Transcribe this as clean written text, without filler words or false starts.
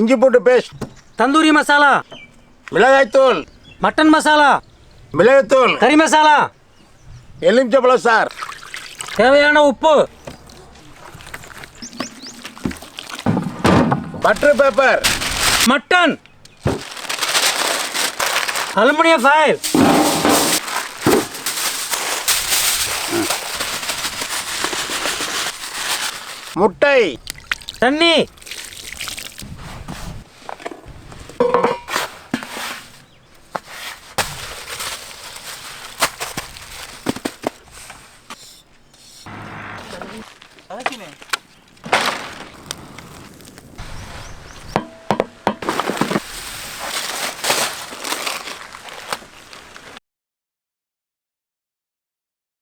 இஞ்சி பூண்டு பேஸ்ட், தந்தூரி மசாலா, மிளகாய்த்தூள், மட்டன் மசாலா, மிளகுத்தூள், கறி மசாலா, எலுமிச்சம்பழம் சார், தேவையான உப்பு, butter paper, mutton, aluminium foil, முட்டை, தண்ணி,